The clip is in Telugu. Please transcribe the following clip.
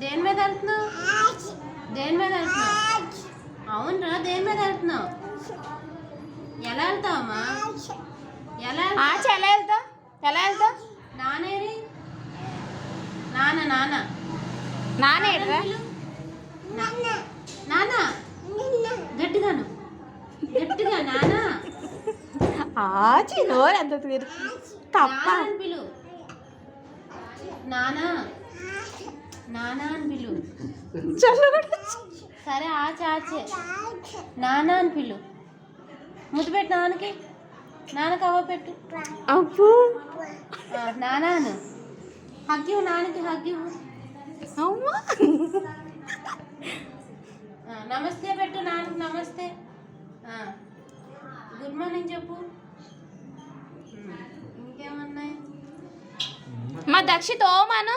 దేని మీద వెళ్తున్నావు? దేని మీద వెళ్తున్నావు? అవునరా, దేని మీద వెళ్తున్నావు? ఎలా వెళ్తావమ్మా? ఎలా వెళ్తావు? ఎలా వెళ్తావు? నానేరి నాన్న నాన్న నానేట్రా? నాన్న గట్టిగాను గట్టిగా నాన్న నోరు ఎంత తప్ప అని పిలు. నానా నానా అని పిలు. సరే ఆచే నానా అని పిలు. ముద్దు పెట్టు నాన్నకి. నాన్నకి అవ్వ పెట్టు. అబ్బు నానాను హగ్గివు. నాన్నకి హగ్గివు. అమ్మా నమస్తే పెట్టు నాన్నకి. నమస్తే. గుడ్ మార్నింగ్ చెప్పు. ఇంకేమన్నాయి? మా దక్షిత్ ఓమాను